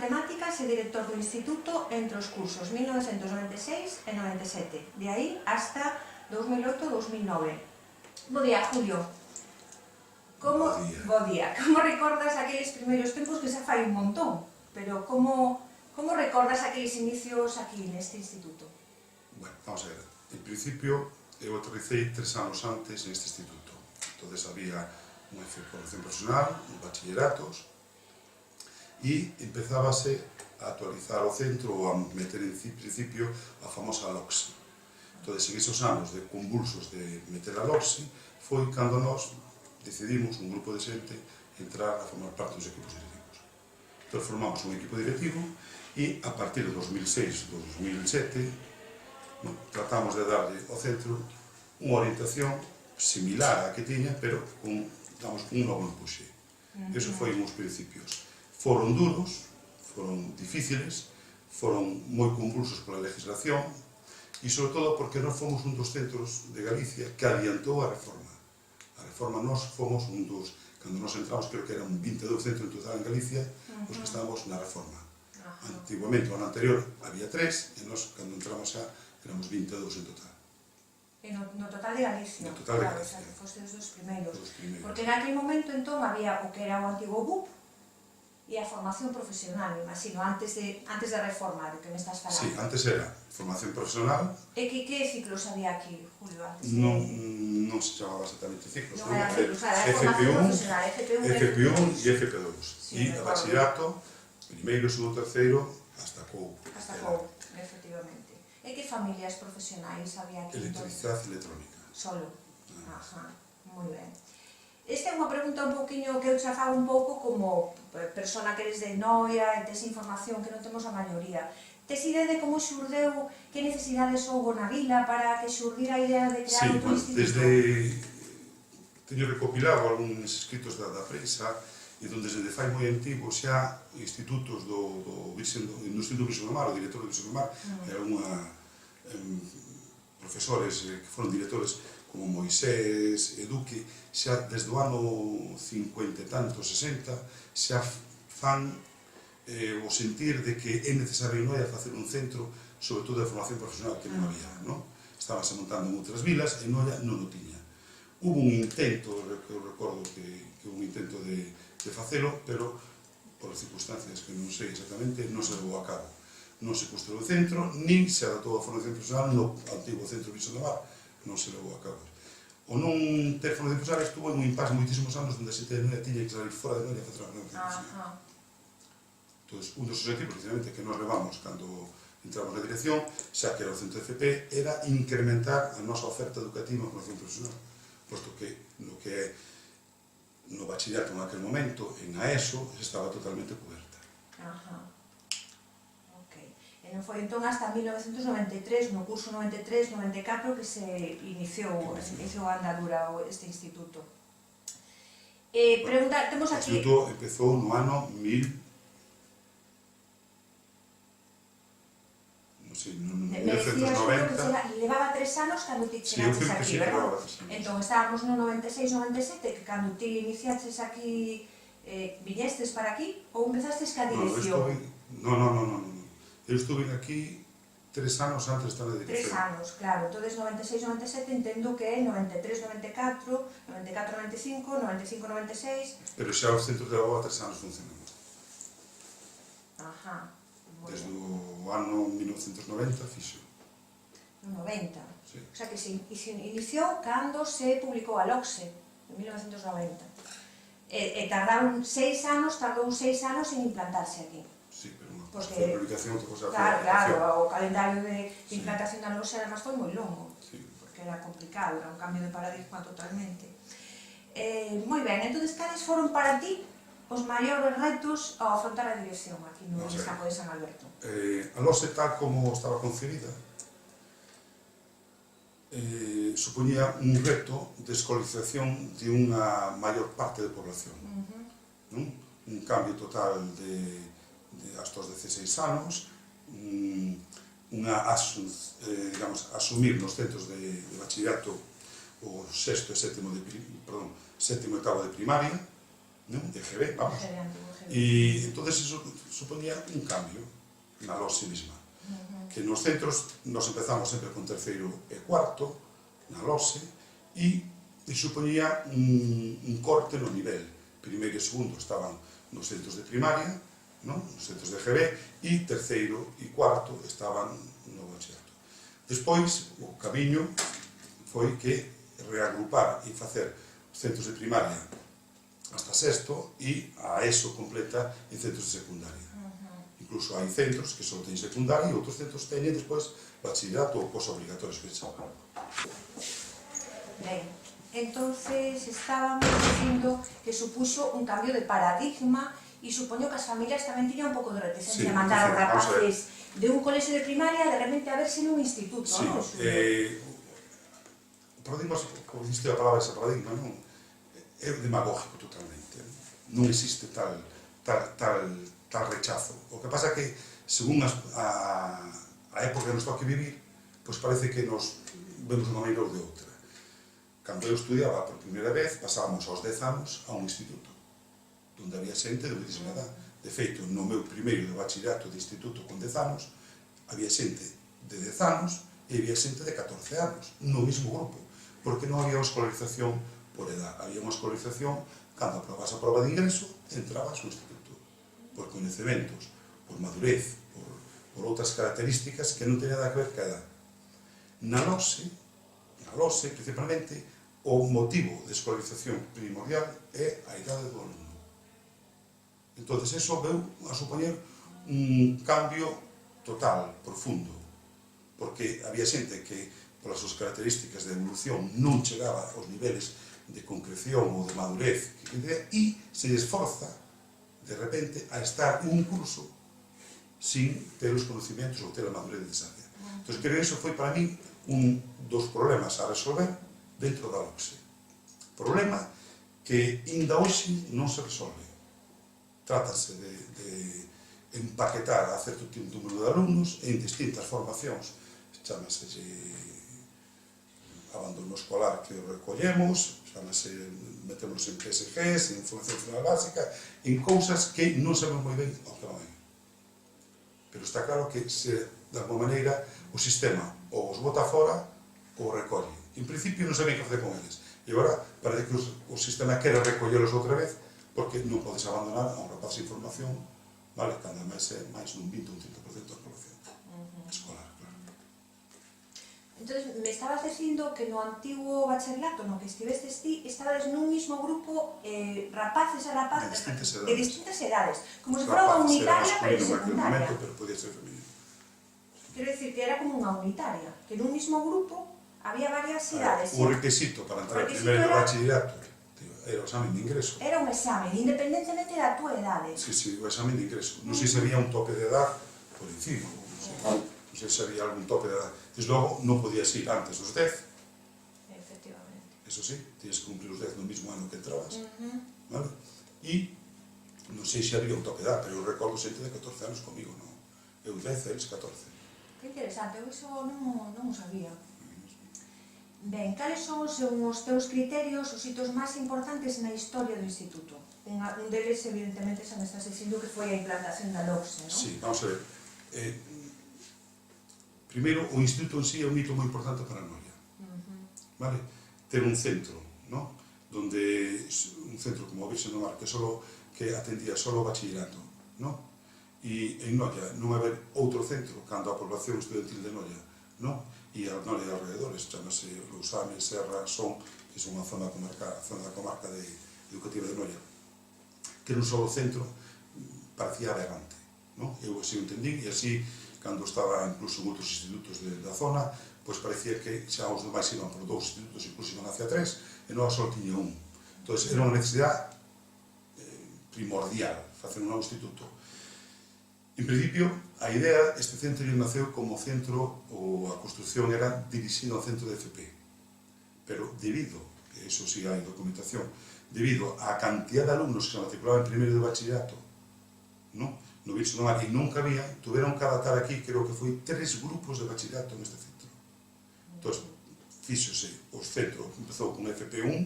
Matemáticas e director do Instituto entre os cursos 1996 e 97, de aí hasta 2008-2009. Bo día, Julio. Bo día. Como recordas aqueles primeiros tempos, que xa fai un montón, pero como recordas aqueles inicios aquí neste instituto? Bueno, vamos a ver. En principio, eu aterricei 3 anos antes neste instituto. Entonces había unha formación profesional, un bachilleratos, e empezábase a actualizar o centro ou a meter en principio a famosa LOCSI. Entón, en esos anos de convulsos de meter a LOCSI foi cando nós decidimos, un grupo de xente, entrar a formar parte dos equipos directivos. Entón, formamos un equipo directivo e a partir de 2006-2007 tratamos de darlle ao centro unha orientación similar á que tiña, pero con un novo empuxe. Eso foi uns principios. Foron duros, foron difíciles, foron moi convulsos pola legislación e, sobre todo, porque nós fomos un dos centros de Galicia que adiantou a reforma. A reforma nós fomos un dos, cando nós entramos, creo que eran 22 centros en total en Galicia, os que estábamos na reforma. Antiguamente, o ano anterior, había 3, e nós, cando entramos xa, éramos 22 en total. No total de Galicia? No total de Galicia. Claro, fostes dos primeiros. Porque en aquel momento, entón, había o que era o antigo BUP, e a formación profesional, me imagino, antes da reforma, de que me estás falando. Sí, antes era formación profesional. E que ciclos había aquí, Julio, antes? Non se chamaba exactamente ciclos. Non era ciclos, era formación profesional, FP1 e FP2. E a bachillerato, primeiro, segundo, terceiro, hasta COU. Hasta COU, efectivamente. E que familias profesionais había aquí? Electricidade e electrónica. Solo? Ajá, moi ben. Esta é unha pregunta un poquinho que eu xa fago un pouco como persona que eres de Noia e tes información que non temos a maioría. Tes idea de como xurdeu, que necesidades houbo na vila para que xurdira a idea de crear outro instituto? Sí, teño recopilado algúns escritos da prensa e donde desde fai moi antigo xa institutos do Instituto Virxen do Mar, o director do Virxen do Mar, e algunha profesores que foron directores como Moisés e Duque, xa desde o ano 50 e tanto, 60, xa fan o sentir de que é necesario en Noia facer un centro, sobre todo de formación profesional, que non había, non? Estábase montando en outras vilas e Noia non o tiña. Hubo un intento, que eu recordo que hubo un intento de facelo, pero por circunstancias que non sei exactamente, non se levou a cabo. Non se construiu o centro, nin se adaptou a formación profesional no antigo centro Virxen do Mar, non se levou a cabo. O non ter formación profesional estuvo en un impasse moitísimos anos onde a xente de Noia tiña que salir fora de Noia a facer a formación profesional. Entón, un dos objetivos, precisamente, que nos levamos cando entramos na dirección, xa que era o centro de FP, era incrementar a nosa oferta educativa en formación profesional, posto que no bachillerato en aquel momento, en a ESO, estaba totalmente coberta. E non foi entón hasta 1993, no curso 93-94, que se iniciou a andadura este instituto. Pregunta, temos aquí... O instituto empezou no ano 1990. Levaba 3 anos cando ti chegaches aquí, verdad? Entón, estábamos no 96-97, que cando ti iniciaches aquí, viñestes para aquí, ou empezastes ca dirección? Non. Eu estuve aquí 3 anos antes de estar na dirección. 3 anos, claro. Entón, 96-97 entendo que é 93-94, 94-95, 95-96... Pero xa o centro de Lagoa 3 anos funcionando. Desde o ano 1990 fixo. No 90? Sí. O sea que se iniciou cando se publicou a LOCSE, en 1990. E tardou 6 anos en implantarse aquí. Sí, pero non. Porque, a publicación, outra cosa... Claro, o calendario de implantación da LOCSE además foi moi longo, porque era complicado, era un cambio de paradigma totalmente. Moi ben, entón, cales foron para ti os maiores retos ao afrontar a dirección aquí no Campo de San Alberto? A LOCSE, tal como estaba concebida, supoñía un reto de escolarización de unha maior parte da población. Un cambio total hasta os 16 anos, asumir nos centros de bachillerato o sexto e sétimo e oitavo de primaria, de GB, vamos. E entón, suponía un cambio na loxe mesma. Que nos centros nos empezamos sempre con terceiro e cuarto na loxe e suponía un corte no nivel. Primeiro e segundo estaban nos centros de primaria, nos centros de GB, e terceiro e cuarto estaban no bachillerato. Despois, o camiño foi que reagrupar e facer os centros de primaria hasta sexto e a ESO completa en centros de secundaria. Incluso hai centros que só teñen secundaria e outros centros teñen despois bachillerato ou posobligatorios que se chaman. Ben, entonces estábamos dicindo que supuxo un cambio de paradigma e supoño que as familias tamén tiñan un pouco de reticencia a mandar aos rapaces de un colexio de primaria de repente a verse nun instituto, non? O paradigma, como diste a palabra esa paradigma, non? É demagógico totalmente. Non existe tal rechazo. O que pasa é que, según a época que nos toque vivir, pois parece que nos vemos unha maneira ou de outra. Cando eu estudiaba por primeira vez, pasábamos aos 10 anos a un instituto, onde había xente de moitísima edad. De feito, no meu primeiro de bachillerato de instituto con 10 anos, había xente de 10 anos e había xente de 14 anos, no mesmo grupo, porque non había unha escolarización por edad, había unha escolarización cando aprobas a prova de ingreso, entrabas no instituto, por coñecementos, por madurez, por outras características que non teñen nada que ver ca edad. Na LOSE, principalmente, o motivo de escolarización primordial é a idade do alumno. Entón, eso veu a supoñer un cambio total, profundo, porque había xente que, polas súas características de evolución, non chegaba aos niveles de concreción ou de madurez e se esforza, de repente, a estar un curso sin ter os conocimientos ou ter a madurez necesaria. Entón, creo que iso foi para mí un dos problemas a resolver dentro da LOSE. Problema que ainda hoxe non se resolve. Trátase de empaquetar a certo número de alumnos en distintas formacións, chámase abandono escolar que recollemos, chámase metemos en PSGs, en formación final básica, en cousas que non sabemos moi ben o que van. Pero está claro que, de alguma maneira, o sistema ou os bota fora ou recolle. En principio non sabía que facer con eles. E agora parece que o sistema quere recollelos outra vez porque non podes abandonar a un rapaz sin formación, vale, cando máis é máis dun 20 ou un 30% da población escolar, claro. Entón, me estabas dicindo que no antigo bachillerato no que estivestes ti, estabades nun mismo grupo rapaces a rapaces de distintas edades, como se fora unha unitaria pero secundaria. Pero podía ser femenino. Quero dicir que era como unha unitaria, que nun mismo grupo había varias idades. O requisito para entrar en primeiro de bachillerato era o examen de ingreso. Era un examen, independentemente da túa edade. Sí, o examen de ingreso. Non sei se había un tope de edad por encima, non sei se había algún tope de edad. Desde logo, non podías ir antes dos 10. Efectivamente. Eso sí, tienes que cumplir os 10 no mismo ano que entrabas. Vale? E non sei se había un tope de edad, pero eu recordo xente de 14 anos comigo, non? Eu 10, eles 14. Que interesante, eu iso non o sabía. Ben, cales son os teus criterios, os hitos máis importantes na historia do Instituto? Un deles, evidentemente, xa me estás dicindo que foi a implantación da LOSE, non? Sí, vamos a ver. Primeiro, o Instituto en sí é un hito moi importante para Noia. Vale? Ter un centro, non? Donde un centro como o Virxen do Mar, que atendía solo o bachillerato, non? E en Noia non haber outro centro cando a población estudantil de Noia, non? E a Noia de alrededores, chamase Lousame, Serra, Son, que son a zona da comarca educativa de Noia. Ter un solo centro parecía aberrante, non? Eu así o entendí, e así, cando estaba incluso en outros institutos da zona, pois parecía que xa os demais iban por 2 institutos, incluso iban hacia 3, e non só tiña un. Entón, era unha necesidade primordial facer un novo instituto. En principio, a idea, este centro naceu como centro, ou a construcción era dirixida ao centro de FP. Pero debido, que iso sí hai documentación, debido á cantidad de alumnos que se matriculaban en primeiro de bachillerato, no Virxen do Mar, e non cabía, tuveron que adaptar aquí, creo que foi 3 grupos de bachillerato neste centro. Entón, fíxose, o centro empezou con FP1,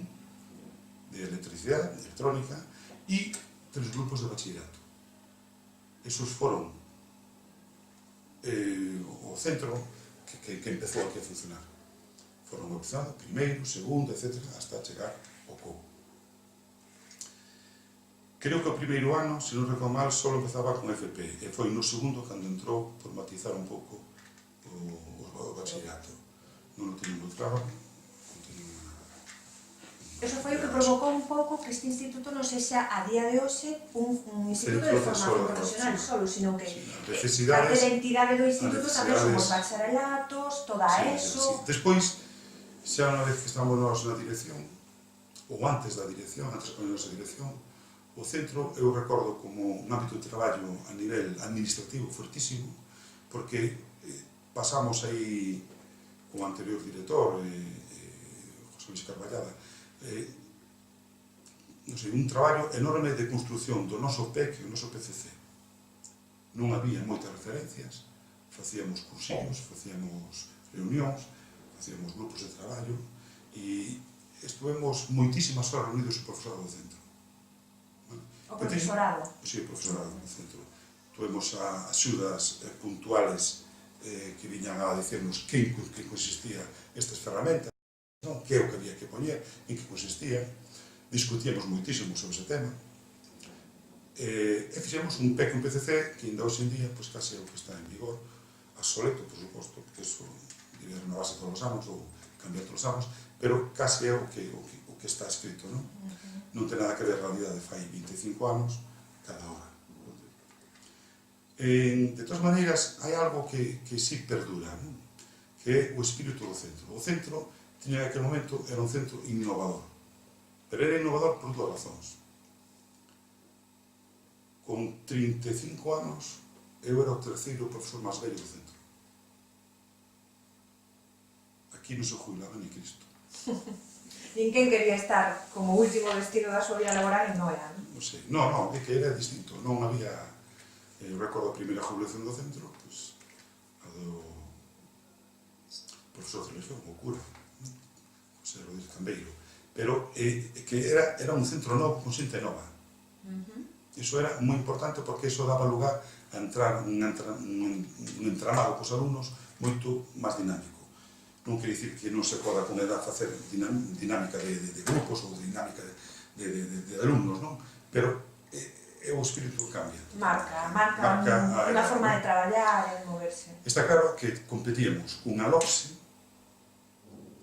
de electricidade, de electrónica, e 3 grupos de bachillerato. esos foron o centro que empezou aquí a funcionar. Foron bautizados, primeiro, segundo, etc., hasta chegar ao Cobo. Creo que o primeiro ano, se non recordo mal, só empezaba con FP, e foi no segundo cando entrou por matizar un pouco o bachillerato. Non o teño moi claro, non teño Eso foi o que provocou un pouco que este instituto non sexa a día de hoxe un instituto de formación profesional solo, sino que parte da entidade do instituto tamén somos bacharelatos, toda ESO. Despois, xa unha vez que estamos nós na dirección, ou antes da dirección, antes de ponernos a dirección, o centro eu recordo como un ámbito de traballo a nivel administrativo fortísimo, porque pasamos aí o anterior director, José Luis Carballada, un traballo enorme de construción do noso PEC e o noso PCC. Non había moitas referencias, facíamos cursillos, facíamos reunións, facíamos grupos de traballo e estuvemos moitísimas horas reunidos o profesorado do centro. O profesorado? Si, o profesorado do centro. Tuvemos axudas puntuales que viñan a dicirnos que consistía estas ferramentas, que é o que había que poñer, en que consistía. Discutíamos moitísimo sobre ese tema. E fixemos un PEC e un PCC que ainda hoxe en día case é o que está en vigor, obsoleto, por suposto, porque eso debía renovarse todos os anos ou cambiar todos os anos, pero case é o que está escrito, non? Non ten nada que ver a realidade, fai 25 anos cada hora. De todas maneiras, hai algo que sí perdura, non? Que é o espírito do centro. O centro, tiña en aquel momento, era un centro innovador, pero era innovador por dúas razóns. Con 35 anos, eu era o terceiro profesor máis vello do centro. Aquí non se jubilaba ni Cristo. Ninguén quería estar como último destino da súa vida laboral en Noia, non? Non sei, non, é que era distinto, non había... Eu recordo a primeira jubilación do centro, pois, a do profesor de religión, o cura, José Rodríguez Cambeiro, pero que era un centro novo, con xente nova. Iso era moi importante porque iso daba lugar a entrar un entramado cos alumnos moito máis dinámico. Non quere dicir que non se poda con edad facer dinámica de grupos ou dinámica de alumnos, non? Pero o espírito cambia. Marca unha forma de traballar e de moverse. Está claro que competíamos cunha LOPSE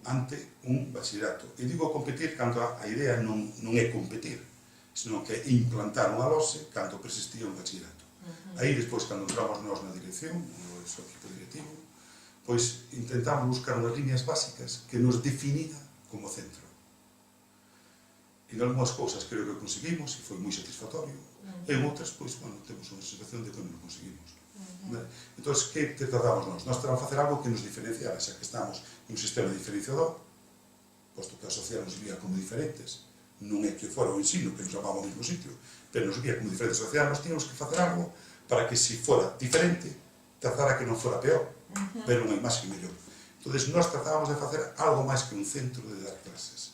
ante un bachillerato. E digo competir cando a idea non é competir, senón que é implantar unha LOPSE cando persistía un bachillerato. Aí, despois, cando entramos nós na dirección, no seu equipo directivo, pois intentamos buscar unhas líneas básicas que nos definira como centro. En algunhas cousas creo que conseguimos e foi moi satisfactorio, e en outras, pois, bueno, temos unha sensación de que non conseguimos. Entón, que tratamos nós? Nós tratamos de facer algo que nos diferenciara, xa que estamos en un sistema diferenciador, posto que a sociedade nos vía como diferentes, non é que fora o ensino que nos chamaba ao mesmo sitio, pero nos vía como diferentes sociedades, nós tínhamos que facer algo para que, se fora diferente, tratara que non fora peor, pero non hai máis que mellor. Entón, nós tratábamos de facer algo máis que un centro de dar clases.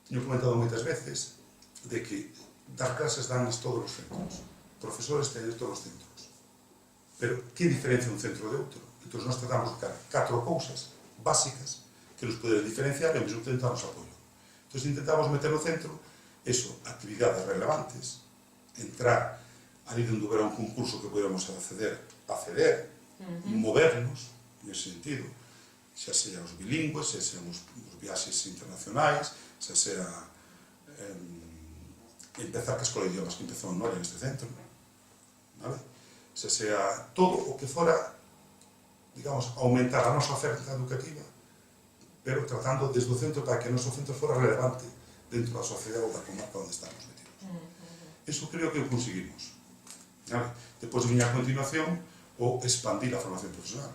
Teño comentado moitas veces de que dar clases danas todos os centros, profesores teñen todos os centros, pero que diferencia un centro de outro? Entón, nós tratamos de dar 4 cousas básicas que nos poden diferenciar e ao mesmo tempo darnos apoio. Entón, intentamos meter no centro eso, actividades relevantes, entrar ali onde houbera un concurso que podemos acceder, movernos, nese sentido, xa sea os bilingües, xa sean os viaxes internacionais, xa sea empezar ca escola de idiomas que empezou en Noia neste centro, xa sea todo o que fora, digamos, aumentar a nosa oferta educativa, pero tratando desde o centro para que o noso centro fora relevante dentro da sociedade ou da comarca onde estamos metidos. Eso creo que o conseguimos. Depois viña a continuación o expandir a formación profesional.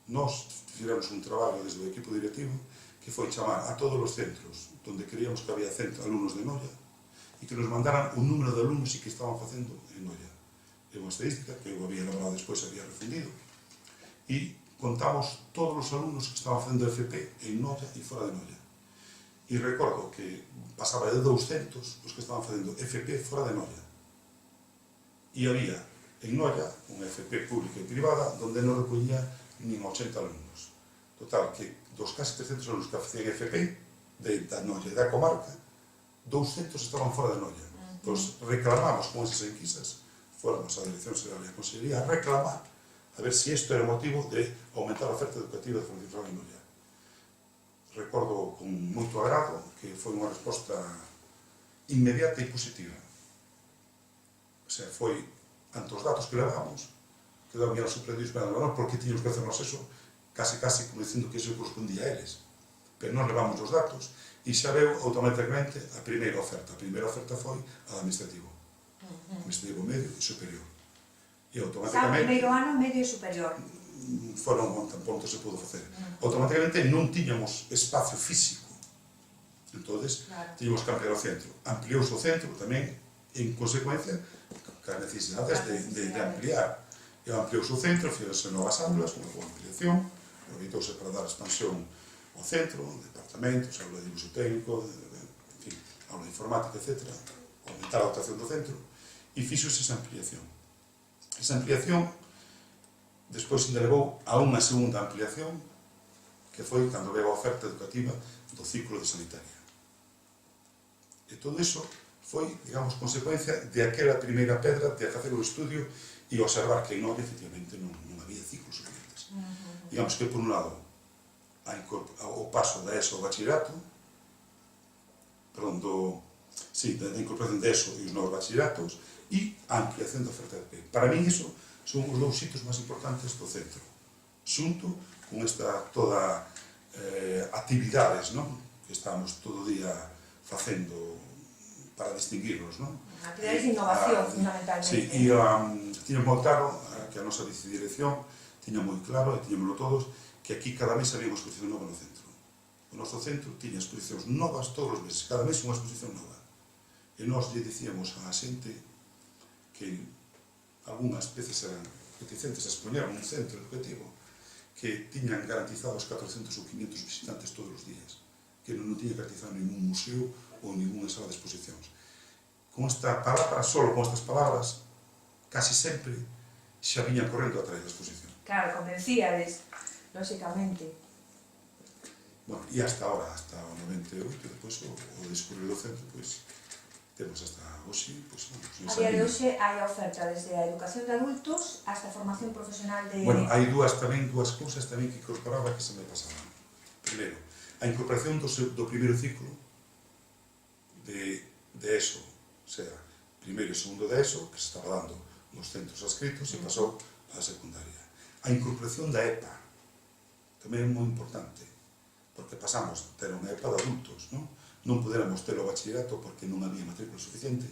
Nós fizemos un traballo desde o equipo directivo que foi chamar a todos os centros onde creíamos que había alumnos de Noia e que nos mandaran o número de alumnos que estaban facendo en Noia. É unha estadística que eu había elaborado despois, había refundido, e contamos todos os alumnos que estaban facendo FP en Noia e fora de Noia. E recordo que pasaba de 200 os que estaban facendo FP fora de Noia. E había en Noia unha FP pública e privada onde non recollía nin 80 alumnos. Total, que dos casi 300 alumnos que facían FP da Noia e da comarca, 200 estaban fora da Noia. Pois reclamamos con esas enquisas, fóramos á Dirección Xeral e a Consellería a reclamar a ver se isto era motivo de aumentar a oferta educativa de formación en Noia. Recordo con moito agrado que foi unha resposta inmediata e positiva. O sea, foi, ante os datos que levamos, quedaron ya sorprendidos para nós, porque tiñamos que hacernos eso, casi como dicindo que eso correspondía a eles. Pero nós levamos os datos e xa veu automáticamente a primeira oferta. A primeira oferta foi a administrativo. Administrativo medio e superior. E automáticamente... Xa o primeiro ano medio e superior. Foron tampouco se pudo facer. Automáticamente non tiñamos espacio físico. Entonces, tiñamos que ampliar o centro. Ampliouse o centro tamén, en consecuencia, as necesidades de ampliar. E ampliouse o centro, fixose novas aulas, unha boa ampliación, aproveitouse para dar expansión ao centro, departamentos, aula de dibuixo técnico, en fin, aula de informática, etc. Aumentar a dotación do centro, e fixose esa ampliación. Esa ampliación, despois ainda levou a unha segunda ampliación, que foi cando veio a oferta educativa do ciclo de sanitaria. E todo iso foi, digamos, consecuencia de aquela primeira pedra de facer o estudio e observar que en Noia, efectivamente, non había ciclos suficientes. Digamos que, por un lado, o paso da ESO ao bachillerato, da incorporación da ESO e os novos bachilleratos, e a ampliación da oferta de FP. Para mí, iso son os dous hitos máis importantes do centro, xunto con esta toda actividades que estamos todo o día facendo para distinguirnos, non? Actividades de innovación, fundamentalmente. Sí, e tiña moi claro que a nosa vicedirección tiña moi claro, e tiñámoslo todos, que aquí cada mes había unha exposición nova no centro. O noso centro tiña exposicións novas todos os meses, cada mes unha exposición nova. E nós lle dicíamos á xente que algunhas veces eran reticentes a expoñer un centro educativo que tiñan garantizados 400 ou 500 visitantes todos os días, que non tiña garantizado ningún museo ou ninguna sala de exposicións. Con esta palabra, solo con estas palabras, casi sempre xa viñan correndo atrás da exposición. Claro, convencíades, lóxicamente. Bueno, e hasta ahora, hasta o 98, depois o discurrir do centro, pois, temos hasta hoxe, pois, a día de hoxe hai oferta desde a educación de adultos hasta a formación profesional de... Bueno, hai dúas cousas tamén que incorporaba que se me pasaban. Primeiro, a incorporación do primeiro ciclo de ESO, o sea, primeiro e segundo de ESO, que se estaba dando nos centros adscritos e pasou á secundaria. A incorporación da EPA tamén é moi importante, porque pasamos a ter unha EPA de adultos, non poderamos ter o bachillerato porque non había matrícula suficiente,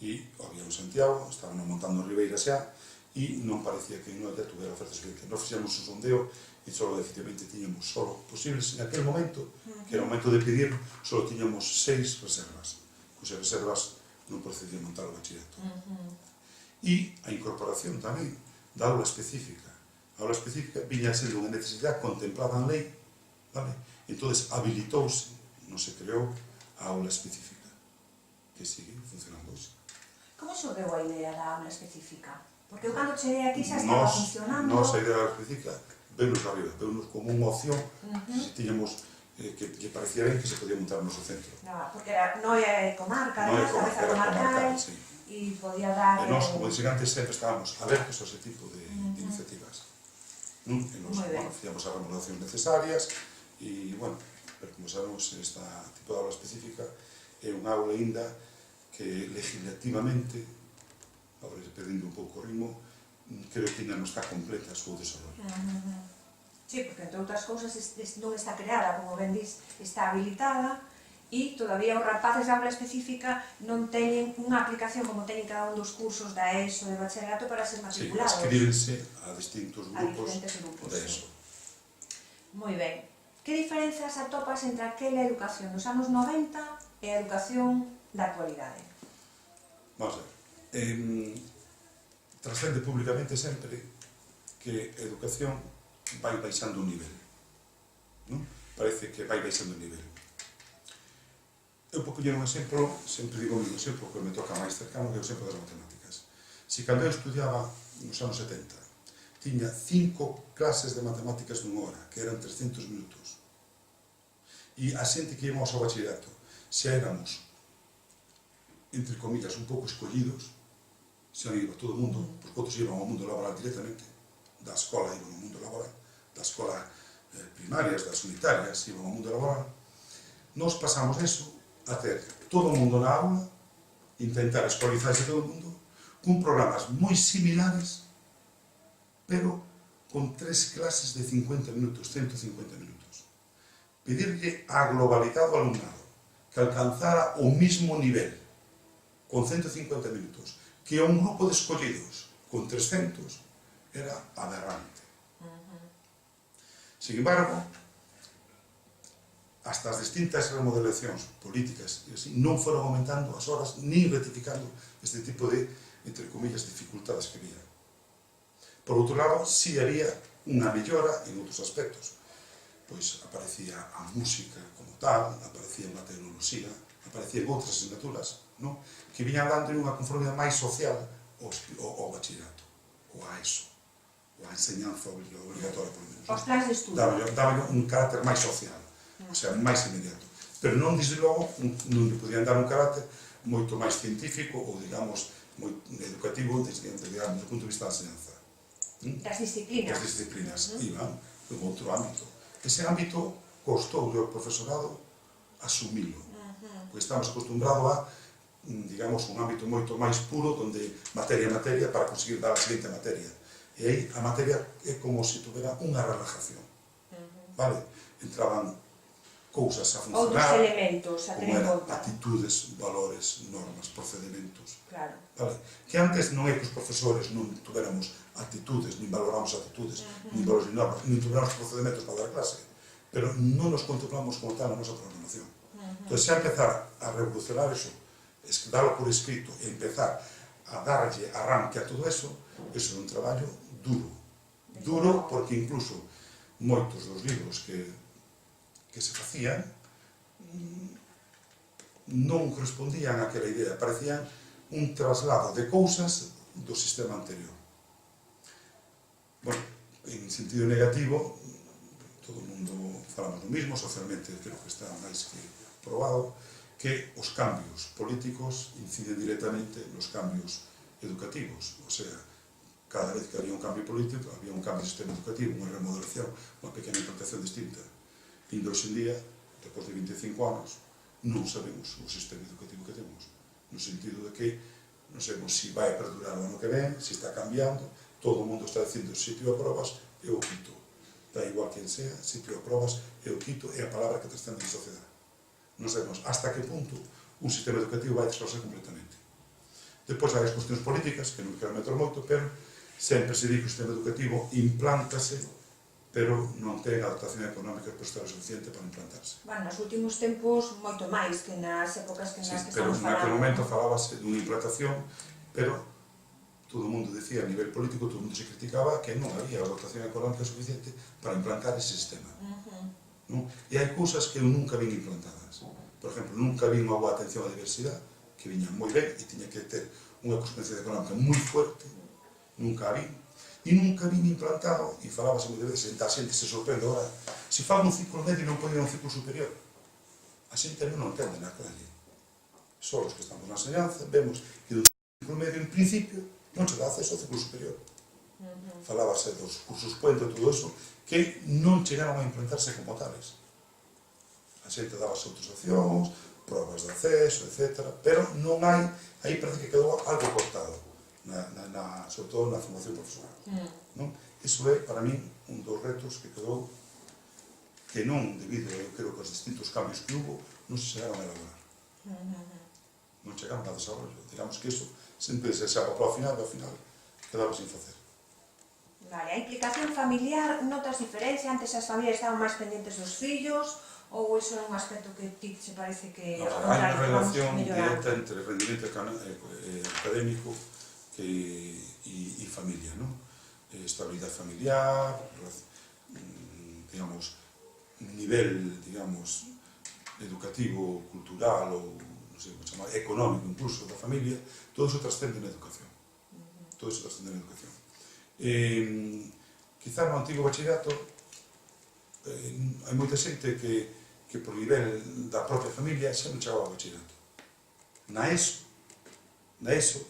e había en Santiago, estaban montando en Ribeira xa, e non parecía que non tuviera oferta suficiente. Nós fixemos un sondeo e só efectivamente tiñamos solo posibles en aquel momento, que era o momento de pedir, só tiñamos 6 reservas. Con 6 reservas non procedía a montar o bachillerato. E a incorporación tamén da aula específica. A aula específica viña sendo unha necesidade contemplada en lei, vale? Entón, habilitouse, non se creou a aula específica, que sigue funcionando hoxe. Como xordeu a idea da aula específica? Porque eu cando cheguei aquí xa estaba funcionando... Nos a idea da aula específica veunos arriba, veunos como unha opción, se tiñamos que parecía ben que se podía montar o noso centro. Porque non é comarca, cabeza comarcal, e podía dar... E nós, como dixen antes, sempre estábamos abertos a ese tipo de iniciativas. E nos facíamos as remodelacións necesarias, e, bueno, pero como sabemos, este tipo de aula específica é unha aula ainda que legislativamente, agora perdendo un pouco o ritmo, creo que ainda non está completa o seu desarrollo. Sí, porque, entre outras cousas, non está creada, como ben dís, está habilitada, e todavía os rapaces da aula específica non teñen unha aplicación como teñen cada un dos cursos da ESO e de bachillerato para ser matriculados. Sí, escríbense a distintos grupos da ESO. Moi ben. Que diferenzas atopas entre aquela educación dos anos 90 e a educación da actualidade? Vamos a ver. Trascende públicamente sempre que a educación vai baixando o nivel. Parece que vai baixando o nivel. Eu, por coller un exemplo, sempre digo o mesmo exemplo que me toca máis cercano, que é o exemplo das matemáticas. Se cando eu estudiaba nos anos 70, tiña 5 clases de matemáticas dunha hora, que eran 300 minutos. E a xente que íbamos ao bachillerato, xa éramos, entre comillas, un pouco escollidos, xa non iba todo o mundo, porque outros iban ao mundo laboral directamente, da escola iban ao mundo laboral, da escola primarias, das unitarias, iban ao mundo laboral. Nos pasamos eso a ter todo o mundo na aula, intentar escolarizarse todo o mundo, con programas moi similares, pero con 3 clases de 50 minutos, 150 minutos. Pedirle a globalidade do alumnado que alcanzara o mismo nivel con 150 minutos que un grupo de escollidos con 300 era aberrante. Sin embargo, hasta as distintas remodelacións políticas non foron aumentando as horas ni retificando este tipo de, entre comillas, dificultades que había. Por outro lado, si había unha mellora en outros aspectos. Pois aparecía a música como tal, aparecía a tecnoloxía, aparecían outras asignaturas, non? Que viñan dando unha conformidade máis social ao bachillerato, ou a ESO, ou a enseñanza obligatoria, por menos. Os plans de estudo. Dábalo un carácter máis social, o sea, máis inmediato. Pero non, desde logo, non lle podían dar un carácter moito máis científico ou, digamos, moi educativo desde o punto de vista da enseñanza. Das disciplinas. Das disciplinas. Iban en outro ámbito. Ese ámbito costou ao profesorado asumilo. Porque estamos acostumbrados a, digamos, un ámbito moito máis puro, onde materia é materia para conseguir dar a seguinte materia. E aí a materia é como se tuvera unha relajación. Vale? Entraban cousas a funcionar. Outros elementos a tener en conta. Actitudes, valores, normas, procedimentos. Claro. Vale? Que antes non é que os profesores non tuveramos actitudes, nin valoramos actitudes, nin valores, nin normas, nin tuveramos procedimentos para dar clase, pero non nos contemplamos como tal na nosa programación. Entón, xa empezar a revolucionar eso, darlo por escrito e empezar a darlle arranque a todo eso é un traballo duro. Duro porque incluso moitos dos libros que se facían non correspondían àquela idea, parecían un traslado de cousas do sistema anterior. Bueno, en sentido negativo, todo o mundo falamos do mismo, socialmente creo que está máis que probado, que os cambios políticos inciden directamente nos cambios educativos, o sea, cada vez que había un cambio político, había un cambio de sistema educativo, unha remodelación, unha pequena implantación distinta. E hoxe en día, depois de 25 anos, non sabemos o sistema educativo que temos, no sentido de que non sabemos se vai perdurar o ano que ven, se está cambiando, todo o mundo está dicindo se ti o aprobas, eu o quito. Da igual quen sea, se ti o aprobas, eu o quito, é a palabra que trascende na sociedade. Non sabemos hasta que punto un sistema educativo vai desfazer completamente. Depois hai as cuestións políticas, que non quero meter moito, pero sempre se di que o sistema educativo implántase, pero non ten a dotación económica prestada suficiente para implantarse. Bueno, nos últimos tempos, moito máis que nas épocas que nas que Pero estamos en aquel falando. momento falábase dunha implantación, pero todo o mundo decía a nivel político, todo o mundo se criticaba que non había a dotación económica suficiente para implantar ese sistema. E hai cousas que eu nunca vin implantadas. Por exemplo, nunca vin unha boa atención á diversidade, que viña moi ben e tiña que ter unha consecuencia económica moi fuerte, nunca a vin. E nunca vin implantado, e falábase moi de veces, a xente se sorprende ahora, se fan un ciclo medio e non poden ir a un ciclo superior. A xente non entende na calle. Só os que estamos na enseñanza vemos que do ciclo medio, en principio, non se dá acceso ao ciclo superior. Falábase dos cursos puente e todo eso, que non chegaron a implantarse como tales. A xente dábase outras opcións, probas de acceso, etc. Pero non hai, aí parece que quedou algo cortado, sobre todo na formación profesional. Iso é, para min, un dos retos que quedou, que non, debido, eu creo, que os distintos cambios que hubo, non se chegaron a elaborar. Non chegaron a desarrollo. Digamos que iso sempre se xaba para o final, e ao final quedaba sin facer. Vale, a implicación familiar, notas diferencia, antes as familias estaban máis pendentes dos fillos, ou iso é un aspecto que ti se parece que Hai unha relación directa entre rendimento académico e familia, non? Estabilidade familiar, digamos, nivel, digamos, educativo, cultural ou, non sei como chamar, económico incluso da familia, todo iso trascende na educación. todo iso de ascender a educación. Quizá no antigo bachillerato hai moita xente que por nivel da propia familia xa non chegaba ao bachillerato. Na ESO,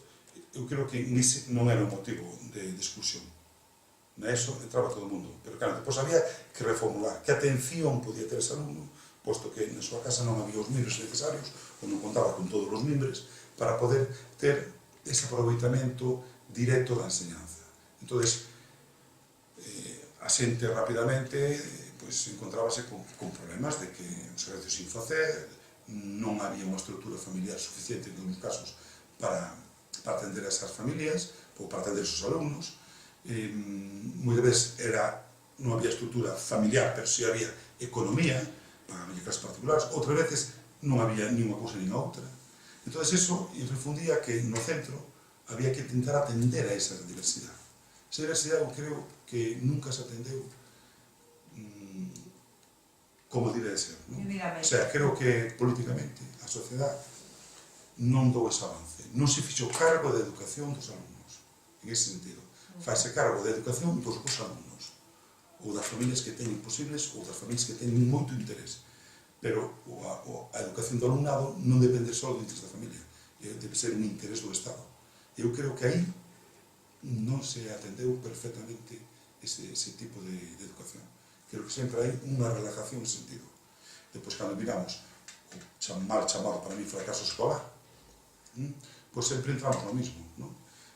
eu creo que non era un motivo de exclusión. Na ESO entraba todo o mundo, pero claro, depois había que reformular que atención podía ter ese alumno, posto que na súa casa non había os membros necesarios, ou non contaba con todos os membros, para poder ter ese aproveitamento directo da enseñanza. Entón, a xente rapidamente encontrábase con problemas de que os servicios sin facer, non había unha estrutura familiar suficiente en algunos casos para atender a esas familias ou para atender a esos alumnos. Moitas veces non había estrutura familiar, pero si había economía para clases particulares, outras veces non había ni unha cousa ni outra. Entón, eso refundía que no centro había que intentar atender a esa diversidade. Esa diversidade eu creo que nunca se atendeu como debe de ser. O sea, creo que políticamente a sociedade non dou ese avance. Non se fixo cargo da educación dos alumnos, en ese sentido. Faise cargo da educación dos alumnos, ou das familias que teñen posibles, ou das familias que teñen moito interés. Pero a educación do alumnado non depende só do interés da familia, debe ser un interés do Estado. Eu creo que aí non se atendeu perfectamente ese tipo de educación. Creo que sempre hai unha relajación nese sentido. Depois, cando miramos o mal chamado para mí fracaso escolar, pois sempre entramos no mismo.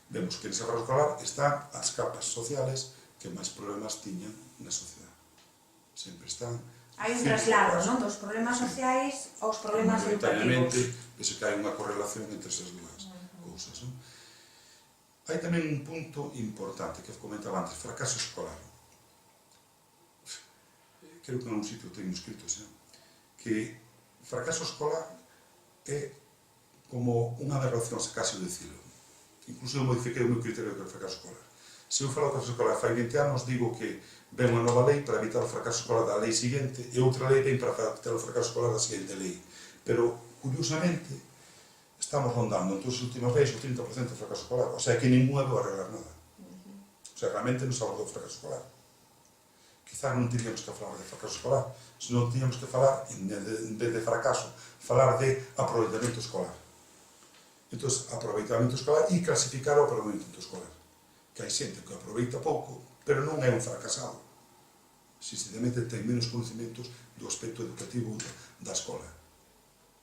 Vemos que nese fracaso escolar están as capas sociales que máis problemas tiñan na sociedade. Sempre están... Hai un traslado, non? Dos problemas sociais aos problemas educativos. Vese que hai unha correlación entre esas dúas cousas. Hai tamén un punto importante que comentaba antes, fracaso escolar. Creo que en un sitio teño escrito que fracaso escolar é como unha aberración, se case dicilo. Incluso eu modifiquei o meu criterio do fracaso escolar. Se eu falo de fracaso escolar fai 20 anos, digo que ven unha nova lei para evitar o fracaso escolar da lei seguinte e outra lei ven para evitar o fracaso escolar da seguinte lei. Pero, curiosamente, estamos rondando en todas as últimas leis o 30% de fracaso escolar. O sea, que ninguna vai arreglar nada. O sea, realmente non se abordou o fracaso escolar. Quizá non teríamos que falar de fracaso escolar, senón teríamos que falar, en vez de fracaso, falar de aproveitamento escolar. Entón, aproveitamento escolar e clasificar o aproveitamento escolar. Que hai xente que aproveita pouco, pero non é un fracasado. Sencillamente ten menos conhecimentos do aspecto educativo da escola.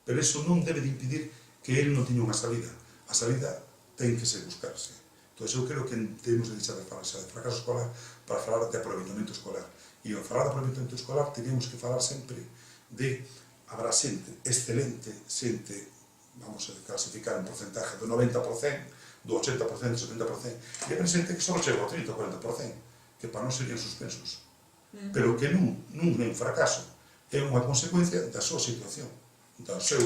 Pero iso non debe de impedir que ele non teña unha salida. A salida ten que se buscarse. Entón, eu creo que temos de deixar de falar de fracaso escolar para falar de aproveitamento escolar. E ao falar de aproveitamento escolar teríamos que falar sempre de habrá xente excelente, xente, vamos a clasificar en porcentaje do 90%, do 80%, do 70%, e habrá xente que só chega ao 30 ou 40%, que para non serían suspensos. Pero que non é un fracaso, é unha consecuencia da súa situación, do seu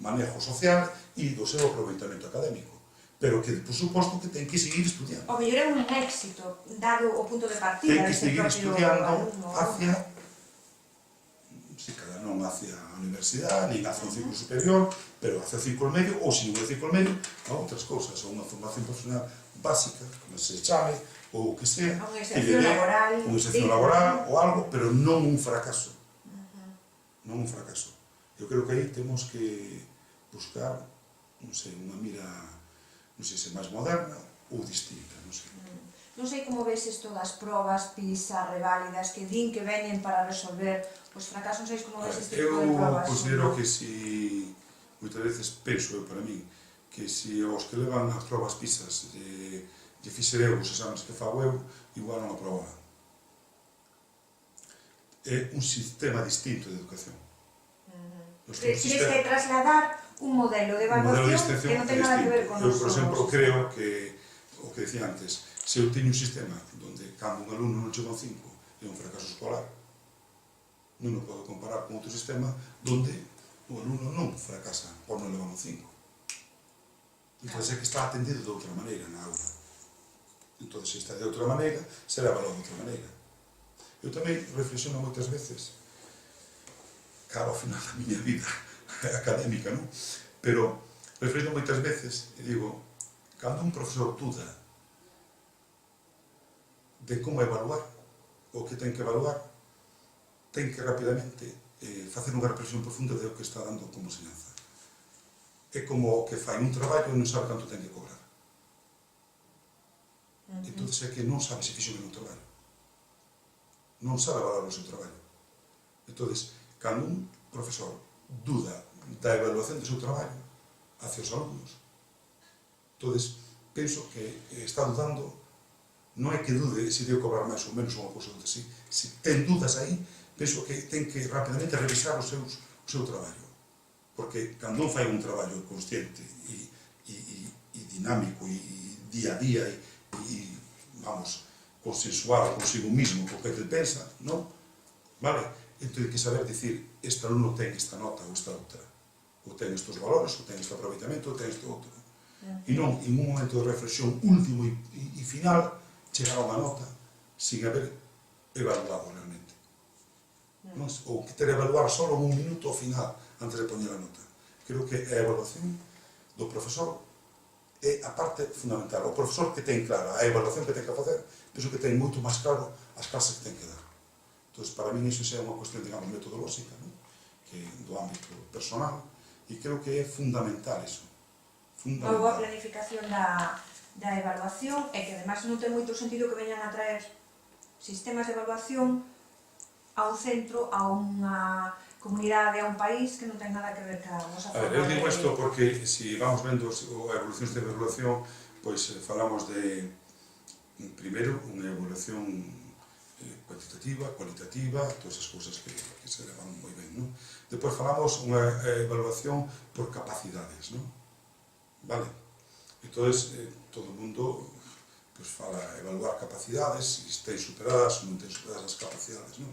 manejo social e do seu aproveitamento académico. Pero que, por suposto, que ten que seguir estudiando. O mellor é un éxito, dado o punto de partida deste propio alumno. Ten que seguir estudiando hacia, se cada non hacia a universidade, nin hacia un ciclo superior, pero hacia o ciclo medio, ou se non é o ciclo medio, a outras cousas, ou unha formación profesional básica, como se chame, ou o que sea, unha inserción laboral, ou algo, pero non un fracaso. Non un fracaso. Eu creo que aí temos que buscar, non sei, unha mira, non sei se máis moderna ou distinta, non sei. Non sei como ves isto das probas PISA, reválidas, que din que veñen para resolver os fracasos, non sei como ves este tipo de probas. Eu considero que si, moitas veces penso eu para min, que si os que levan as probas PISA lle fixereu os exames que fago eu, igual non aprobarán. É un sistema distinto de educación. Tienes que trasladar un modelo de evaluación que non ten nada que ver con nosotros. Eu, por exemplo, creo que, o que decía antes, se eu teño un sistema onde cando un alumno non chega a 5 é un fracaso escolar, non o podo comparar con outro sistema onde o alumno non fracasa por non levar un 5. Entón, é que está atendido de outra maneira na aula. Entón, se está de outra maneira, será evaluado de outra maneira. Eu tamén reflexiono moitas veces, claro, ao final da miña vida académica, non? Pero reflexiono moitas veces e digo, cando un profesor duda de como evaluar o que ten que evaluar, ten que rapidamente facer unha reflexión profunda de o que está dando como enseñanza. É como que fai un traballo e non sabe canto ten que cobrar. Entón é que non sabe se fixo ben o traballo. Non sabe valorar o seu traballo. Entón, cando un profesor duda da evaluación do seu traballo hacia os alumnos, entón, penso que está dudando, non é que dude se deu cobrar máis ou menos unha cousa ou outra, se ten dudas aí, penso que ten que rapidamente revisar o seu traballo. Porque cando non fai un traballo consciente e dinámico e día a día e vamos, consensuado consigo mismo co que ele pensa, non? Vale? Entón, hai que saber dicir, este alumno ten esta nota ou esta outra, ou ten estes valores, ou ten este aproveitamento, ou ten este outro. E non, en un momento de reflexión último e final, chegar a unha nota sin haber evaluado realmente. Ou que ter evaluar só un minuto ao final antes de poñer a nota. Creo que a evaluación do profesor é a parte fundamental. O profesor que ten clara a evaluación que ten que facer, penso que ten moito máis claro as clases que ten que dar. Entón, para mí, iso é unha cuestión, digamos, metodolóxica, que do ámbito personal, e creo que é fundamental iso. Unha boa planificación da evaluación e que, además, non ten moito sentido que veñan a traer sistemas de evaluación a un centro, a unha comunidade, a un país que non ten nada que ver ca nosa forma. Eu digo isto porque, se vamos vendo a evolución de evaluación, pois falamos de, primeiro, unha evaluación cuantitativa, cualitativa, todas as cousas que se levan moi ben, non? Depois falamos unha evaluación por capacidades, non? Vale? Entón, todo o mundo fala evaluar capacidades, se ten superadas ou non ten superadas as capacidades, non?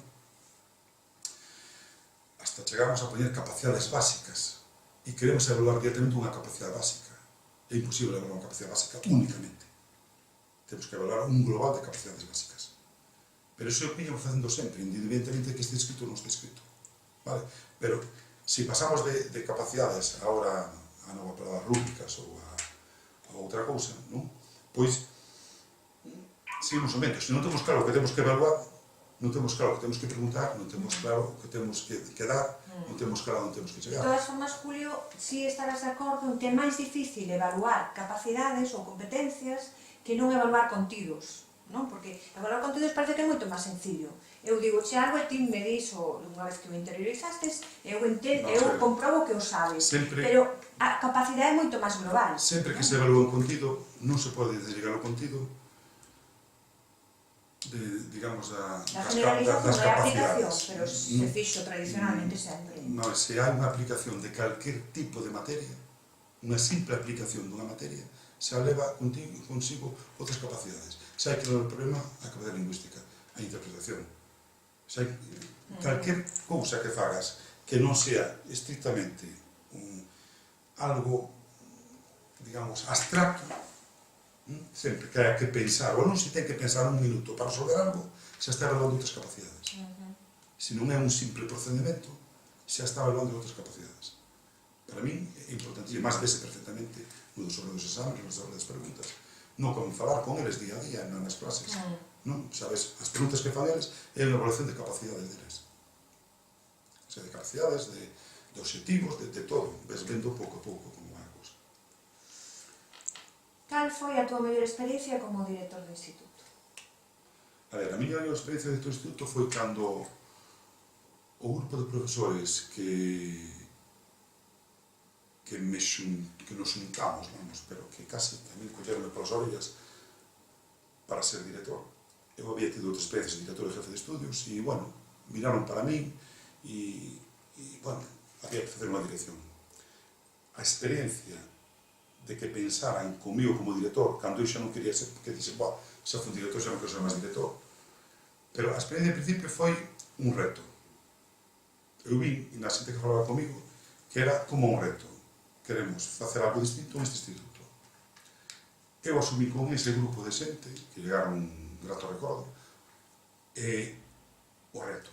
Hasta chegamos a poñer capacidades básicas e queremos evaluar directamente unha capacidade básica. É imposible evaluar unha capacidade básica únicamente. Temos que evaluar un global de capacidades básicas. Pero iso é o que íamos facendo sempre, independentemente de que este escrito ou non este escrito. Vale? Pero, se pasamos de capacidades agora a nova palabra rúbricas ou a outra cousa, non? Pois, seguimos o momento. Se non temos claro o que temos que evaluar, non temos claro o que temos que preguntar, non temos claro o que temos que dar, non temos claro onde temos que chegar. De todas formas, Julio, si estarás de acordo en que é máis difícil evaluar capacidades ou competencias que non evaluar contidos, non? Porque evaluar contidos parece que é moito máis sencillo. Eu digo che algo e ti me dis, unha vez que o interiorizastes, eu comprobo que o sabes. Pero a capacidade é moito máis global. Sempre que se evalúa un contido, non se pode desligar o contido digamos, das capacidades. Pero se fixo tradicionalmente sempre. Non, se hai unha aplicación de calquer tipo de materia, unha simple aplicación dunha materia, se leva consigo outras capacidades. Se hai que resolver o problema, a capacidade lingüística, a interpretación. Se hai calquer cousa que fagas que non sea estrictamente algo, digamos, abstracto, sempre que hai que pensar, ou non se ten que pensar un minuto para resolver algo, se está evaluando outras capacidades. Se non é un simple procedimento, se está evaluando outras capacidades. Para min é importante, e máis vese perfectamente no sobre dos exames, no sobre das preguntas, non como falar con eles día a día nas clases, non? Sabes, as preguntas que fan eles é unha evaluación de capacidades deles. O sea, de capacidades, de obxectivos, de todo, ves vendo pouco a pouco como é a cousa. Cal foi a túa mellor experiencia como director do instituto? A ver, a miña mellor experiencia do instituto foi cando o grupo de profesores que nos juntamos, vamos, pero que casi tamén colleronme polas orellas para ser director. Eu había tido outras experiencias de director e jefe de estudios e, bueno, miraron para min e bueno, había que facer unha dirección. A experiencia de que pensaran comigo como director, cando eu xa non quería ser, porque dixen, xa fui director, xa non quero ser máis director. Pero a experiencia de principio foi un reto. Eu vi na xente que falaba comigo que era como un reto. Queremos facer algo distinto neste instituto. Eu asumí con ese grupo de xente, que llegaron un grato recordo, o reto.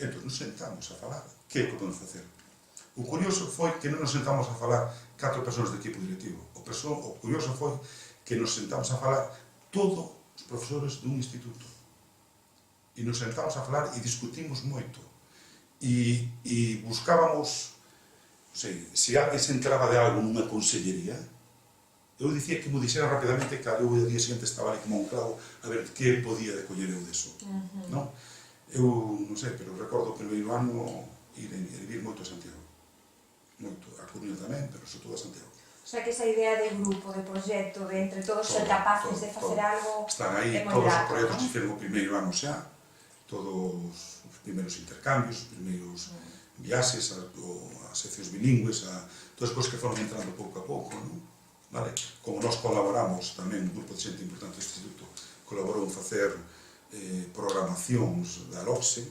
Entón, nos sentamos a falar que é o que podemos facer. O curioso foi que non nos sentamos a falar 4 persoas do equipo directivo. O curioso foi que nos sentamos a falar todo os profesores dun instituto. E nos sentamos a falar e discutimos moito. E buscábamos, non sei, se alguén se enteraba de algo nunha consellería, eu dicía que mo dixera rapidamente, que eu o día seguinte estaba ali como un clavo a ver que podía decoller eu deso. Non? Eu, non sei, pero recordo o primeiro ano ir vivir moito a Santiago. Moito, a Coruña tamén, pero sobre todo a Santiago. O sea que esa idea de grupo, de proxecto, de entre todos ser capaces de facer algo... Están aí todos os proxectos que se fixeron o primeiro ano xa, todos os primeiros intercambios, os primeiros viaxes, as seccións bilingües, todas as cousas que foron entrando pouco a pouco, non? Vale? Como nós colaboramos tamén, un grupo de xente importante do Instituto colaborou en facer programacións da LOCSE,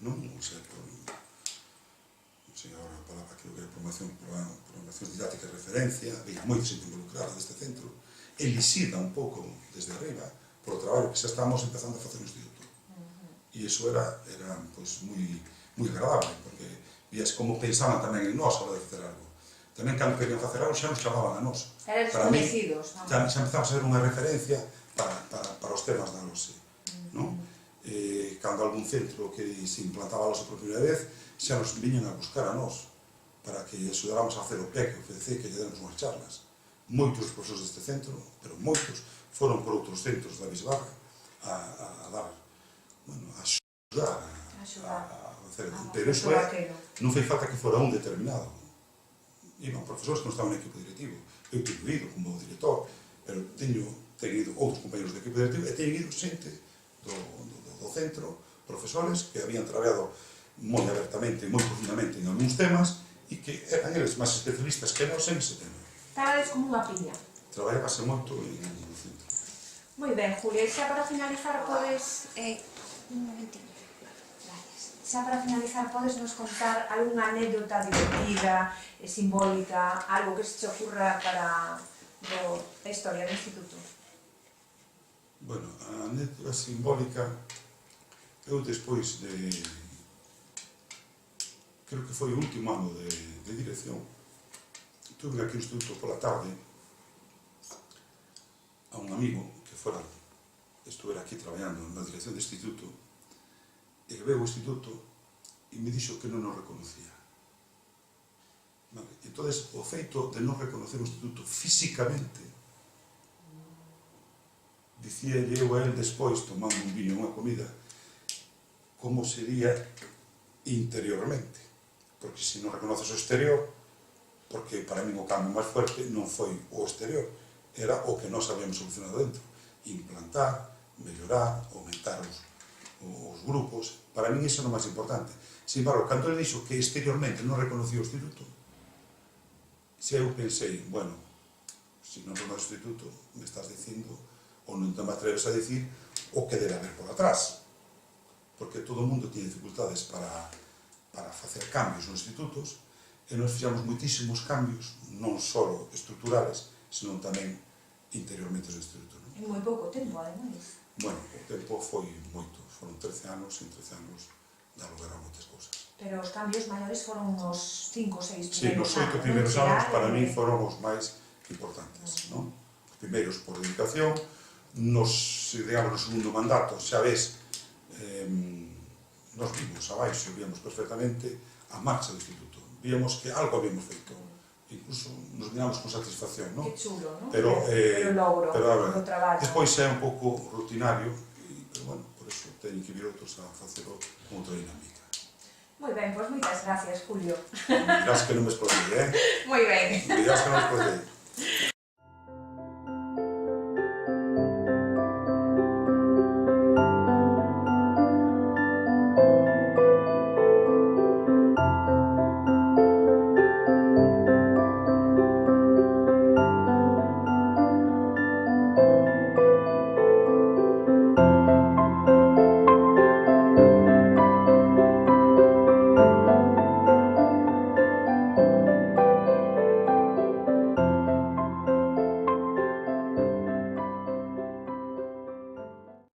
non? O sea, non sei agora a palabra, creo que é programacións didácticas de referencia, veía moita xente involucrada deste centro, elixida un pouco desde arriba por o traballo que xa estábamos empezando a facer no Instituto. E iso era pois, moi agradable, porque vías como pensaban tamén en nós a hora de facer algo. Tamén, cando querían facer algo, xa nos chamaban a nós. Eran desconhecidos, non? Xa empezamos a ser unha referencia para os temas da LOCSE. Cando algún centro que se implantaba a LOCSE por primeira vez, xa nos viñan a buscar a nós para que axudáramos a hacer o PEC, o FDC, que lle demos unhas charlas. Moitos profesores deste centro, pero moitos, foron por outros centros da Bisbarra a dar, a axudar a facer. Pero iso non fai falta que fora un determinado. Iban profesores que non estaban no equipo directivo. Eu teño ido como director, pero teño ido outros compañeros do equipo directivo e teño ido xente do centro, profesores que habían traballado moi abertamente, moi profundamente en algúns temas e que eran eles máis especialistas que nós en ese tema. Estabades como unha piña. Traballábase moito en o centro. Moi ben, Julia, e xa para finalizar podes... Un momentinho. Gracias. Xa para finalizar podes nos contar algunha anécdota divertida, simbólica, algo que se te ocurra para a historia do Instituto? Bueno, a anécdota simbólica, eu despois de... creo que foi o último ano de dirección, tuve aquí no Instituto pola tarde a un amigo que fora estuve aquí traballando na dirección do Instituto e que veu o Instituto e me dixo que non nos reconocía. Vale. Entón, o feito de non reconocer o Instituto físicamente, dicíalle eu a él despois, tomando un viño unha comida, como sería interiormente. Porque se non reconoces o exterior, porque para mí o cambio máis fuerte non foi o exterior, era o que nós habíamos solucionado dentro. Implantar, mellorar, aumentar os grupos, para min iso é o máis importante. Sin embargo, cando ele dixo que exteriormente non reconocía o Instituto, se eu pensei, bueno, se non reconoces o Instituto, me estás dicindo, ou non te me atreves a dicir, o que debe haber por atrás. Porque todo o mundo tiene dificultades para facer cambios nos institutos, e nós fixamos moitísimos cambios, non só estruturales, senón tamén interiormente do instituto. En moi pouco tempo, ademais. Bueno, o tempo foi moito, foron 13 anos, e en 13 anos dá lugar a moitas cousas. Pero os cambios maiores foron os 5 ou 6 primeiros anos. Sí, nos 8 primeiros anos, para mí, foron os máis importantes, non? Os primeiros por dedicación, digamos, no segundo mandato, xa ves, nos vimos abaixo, víamos perfectamente a marcha do instituto, víamos que algo habíamos feito. Incluso nos miramos con satisfacción, non? Que chulo, non? Pero logro, o traballo. Despois é un pouco rutinario, pero bueno, por eso teñen que vir outros a facelo con outra dinámica. Moi ben, pois moitas gracias, Julio. Dirás que non me explodei, Moi ben. Dirás que non me explodei.